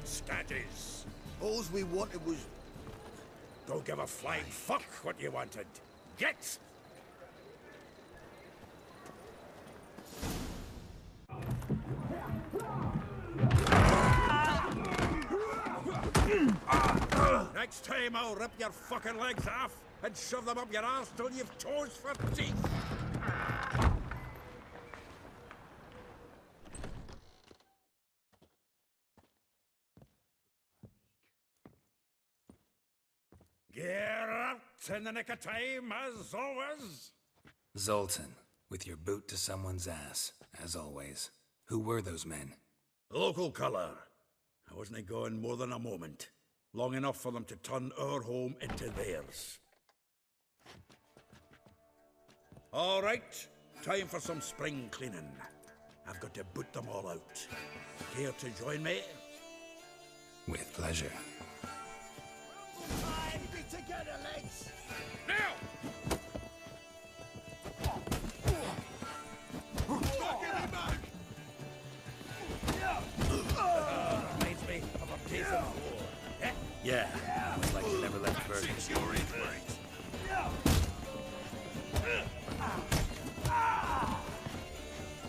statues. All we wanted was... Don't give a flying fuck what you wanted. Get! Next time I'll rip your fucking legs off and shove them up your arse till you've toes for teeth. Geralt in the nick of time, as always. Zoltan, with your boot to someone's ass, as always. Who were those men? Local colour. I wasn't gone more than a moment. Long enough for them to turn our home into theirs. All right, time for some spring cleaning. I've got to boot them all out. Care to join me? With pleasure. Time, be together, lads! Now! Reminds me of a piece of war. Eh? Yeah, it's like you never left Bergen.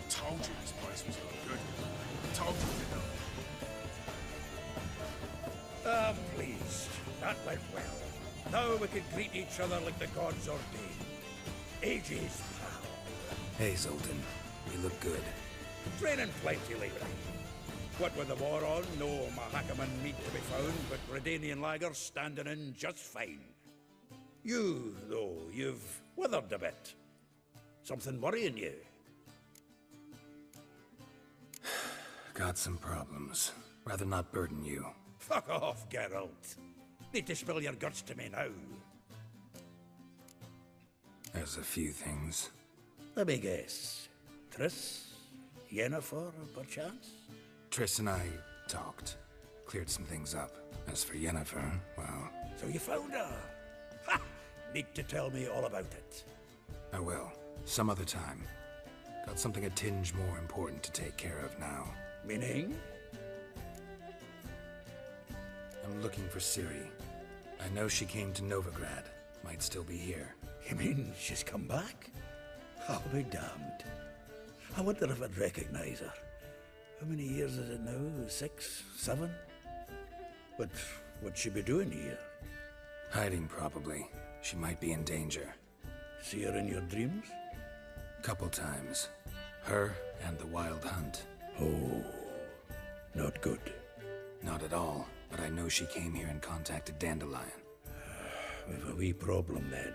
Told you this place was no good. Told you to know. I'm pleased. That went well. Now we can greet each other like the gods ordained. Ages, pal. Hey, Zoltan. You look good. Training plenty lately. What with the war on, no Mahakaman meat to be found, but Redanian lagers standing in just fine. You, though, you've withered a bit. Something worrying you? Got some problems. Rather not burden you. Fuck off, Geralt. Need to spill your guts to me now. There's a few things. Let me guess. Triss? Yennefer, perchance? Triss and I talked. Cleared some things up. As for Yennefer, well... So you found her? Ha! Need to tell me all about it. I will. Some other time. Got something a tinge more important to take care of now. Meaning? I'm looking for Ciri. I know she came to Novigrad. Might still be here. You mean she's come back? I'll be damned. I wonder if I'd recognize her. How many years is it now? 6, 7? But what'd she be doing here? Hiding, probably. She might be in danger. See her in your dreams? Couple times. Her and the Wild Hunt. Oh, not good. Not at all, but I know she came here and contacted Dandelion. We've a wee problem then.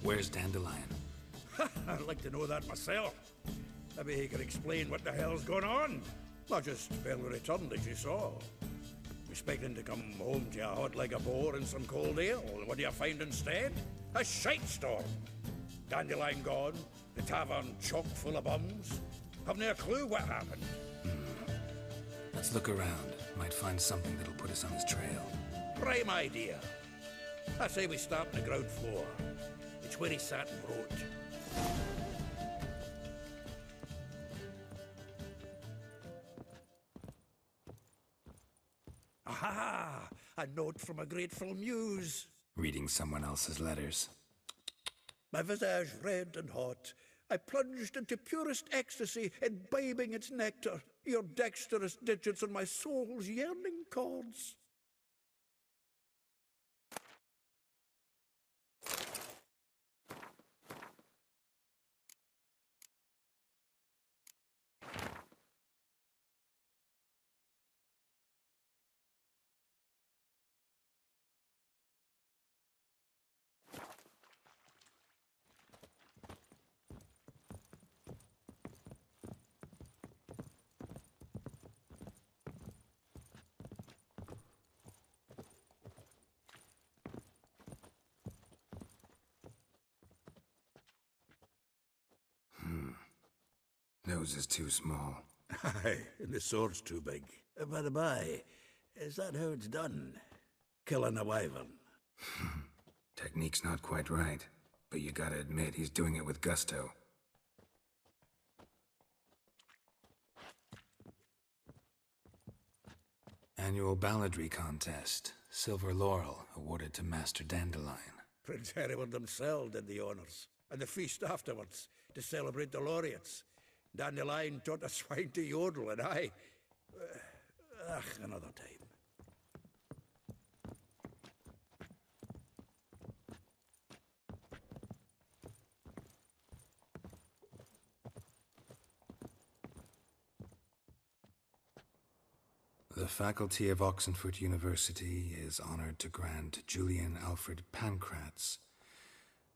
Where's Dandelion? I'd like to know that myself. Maybe he could explain what the hell's going on. Not just barely returned, as you saw. Expecting to come home to a hot leg of boar and some cold ale. What do you find instead? A shite storm. Dandelion gone, the tavern chock full of bums. Haven't a clue what happened. Let's look around. Might find something that'll put us on his trail. Prime idea. I say we start on the ground floor. It's where he sat and wrote. Aha! A note from a grateful muse. Reading someone else's letters. My visage red and hot, I plunged into purest ecstasy, imbibing its nectar, your dexterous digits on my soul's yearning chords. Nose is too small. Aye, and the sword's too big. By the by, is that how it's done? Killing a wyvern? Technique's not quite right, but you gotta admit he's doing it with gusto. Annual balladry contest. Silver laurel awarded to Master Dandelion. Prince Hereward himself did the honors, and the feast afterwards, to celebrate the laureates. Dandelion taught a swine to yodel, and I... another time. The faculty of Oxenford University is honored to grant Julian Alfred Pancratz,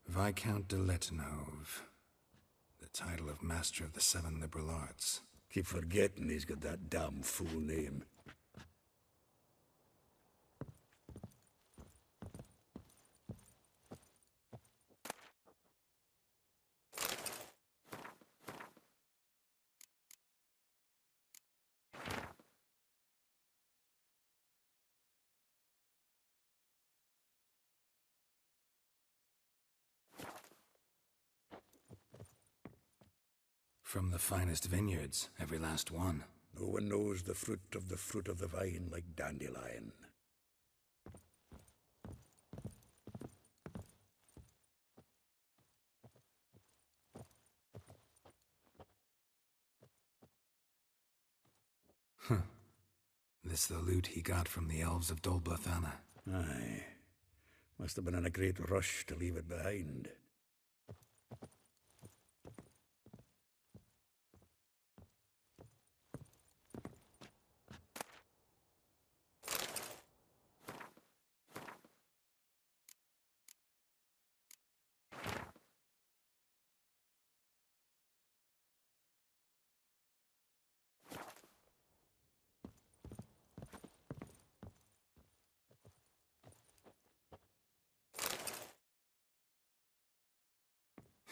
Viscount de Letenhove, the title of Master of the Seven Liberal Arts. Keep forgetting he's got that damn fool name. From the finest vineyards, every last one. No one knows the fruit of the vine like Dandelion. This the loot he got from the elves of Dol Blathanna. Aye. Must have been in a great rush to leave it behind.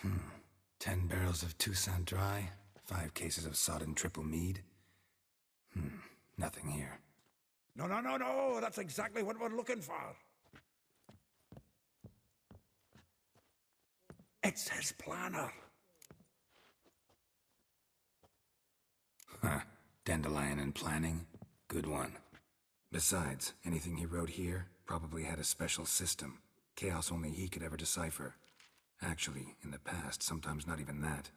Hmm. 10 barrels of Toussaint Dry, 5 cases of sodden triple mead. Nothing here. No, that's exactly what we're looking for. It's his planner. Huh. Dandelion and planning? Good one. Besides, anything he wrote here probably had a special system. Chaos only he could ever decipher. Actually, in the past, sometimes not even that.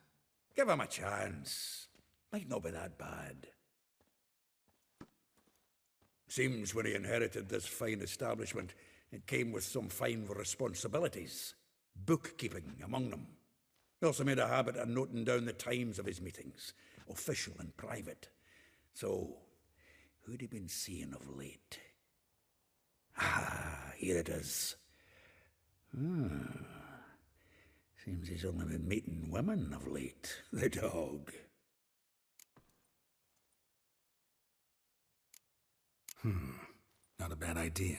Give him a chance. Might not be that bad. Seems when he inherited this fine establishment, it came with some fine responsibilities. Bookkeeping among them. He also made a habit of noting down the times of his meetings, official and private. So, who'd he been seeing of late? Ah, here it is. Seems he's only been meeting women of late, the dog. Not a bad idea.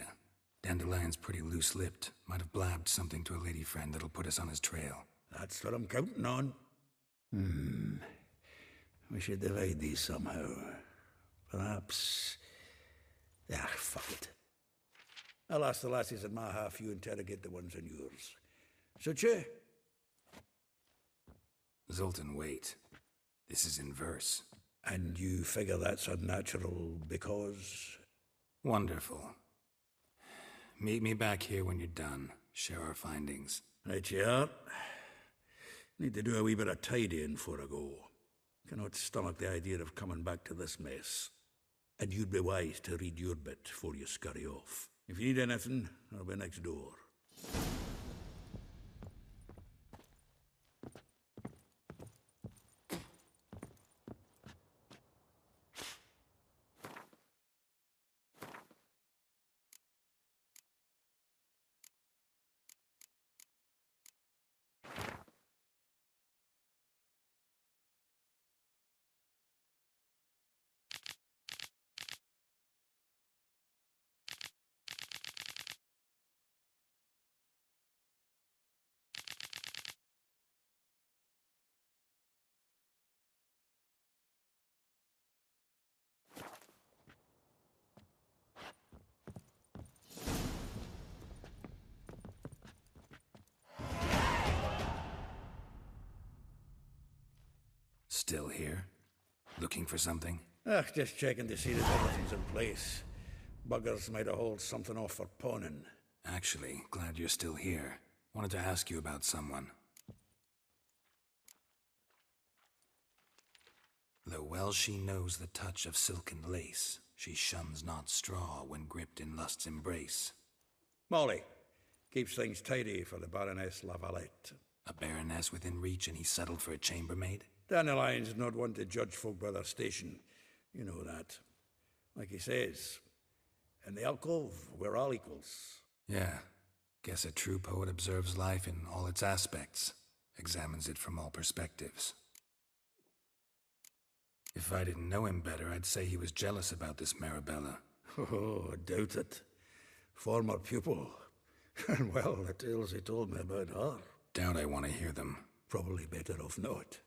Dandelion's pretty loose-lipped. Might have blabbed something to a lady friend that'll put us on his trail. That's what I'm counting on. We should divide these somehow. Perhaps... fuck it. I'll ask the lassies in my half, you interrogate the ones in yours. Suit you? Zoltan, wait. This is in verse. And you figure that's unnatural because... Wonderful. Meet me back here when you're done. Share our findings. Right you are. Need to do a wee bit of tidying before I go. Cannot stomach the idea of coming back to this mess. And you'd be wise to read your bit before you scurry off. If you need anything, I'll be next door. Still here? Looking for something? Just checking to see that everything's in place. Buggers might have hauled something off for pawning. Actually, glad you're still here. Wanted to ask you about someone. Though well she knows the touch of silken lace, she shuns not straw when gripped in lust's embrace. Molly keeps things tidy for the Baroness Lavalette. A baroness within reach and he settled for a chambermaid? Dandelion's not one to judge folk by their station. You know that. Like he says, in the alcove, we're all equals. Yeah. Guess a true poet observes life in all its aspects, examines it from all perspectives. If I didn't know him better, I'd say he was jealous about this Marabella. Oh, I doubt it. Former pupil. And well, the tales he told me about her. Doubt I want to hear them. Probably better off not.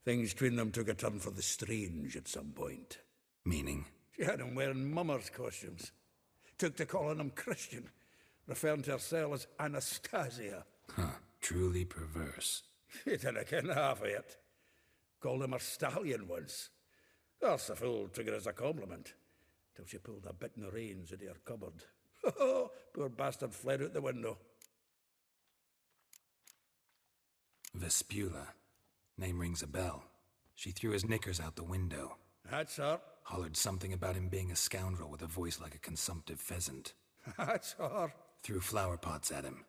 Things between them took a turn for the strange at some point. Meaning? She had him wearing mummers' costumes. Took to calling him Christian, referring to herself as Anastasia. Huh, truly perverse. He didn't ken half of it. Called him a stallion once. That's the fool took it as a compliment, till she pulled a bit in the reins into her cupboard. Poor bastard fled out the window. Vespula. Name rings a bell. She threw his knickers out the window. That's her. Hollered something about him being a scoundrel with a voice like a consumptive pheasant. That's her. Threw flower pots at him.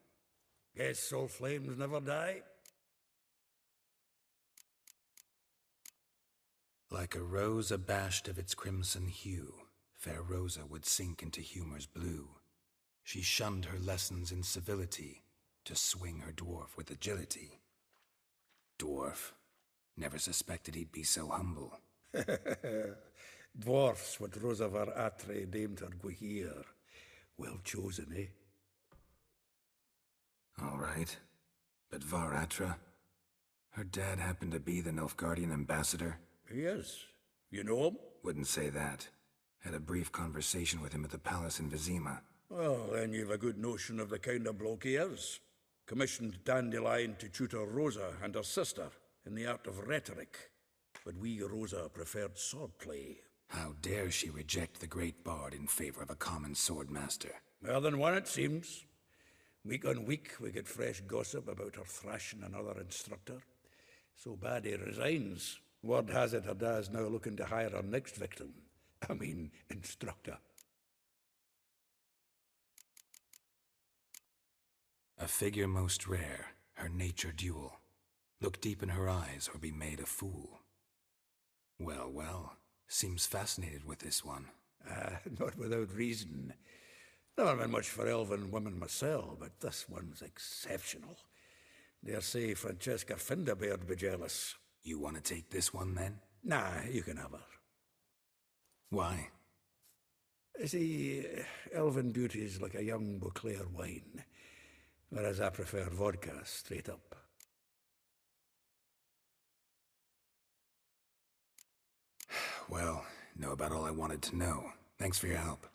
Guess soul flames never die. Like a rose abashed of its crimson hue, fair Rosa would sink into humor's blue. She shunned her lessons in civility, to swing her dwarf with agility. Dwarf. Never suspected he'd be so humble. Dwarfs what Rosa var Atre named her Guihir. Well chosen, eh? All right. But Var Atra? Her dad happened to be the Nilfgaardian ambassador? He is. You know him? Wouldn't say that. Had a brief conversation with him at the palace in Vizima. Well, then you've a good notion of the kind of bloke he is. Commissioned Dandelion to tutor Rosa and her sister in the art of rhetoric. But we, Rosa, preferred swordplay. How dare she reject the great bard in favor of a common swordmaster? More than one, it seems. Week on week, we get fresh gossip about her thrashing another instructor. So bad he resigns. Word has it her dad's now looking to hire her next victim. I mean, instructor. A figure most rare, her nature dual. Look deep in her eyes or be made a fool. Well, well, seems fascinated with this one. Not without reason. Never been much for elven women myself, but this one's exceptional. Dare say Francesca Finderbeard be jealous. You want to take this one, then? Nah, you can have her. Why? See, elven beauty's like a young Beauclair wine, whereas I prefer vodka straight up. Well, know about all I wanted to know. Thanks for your help.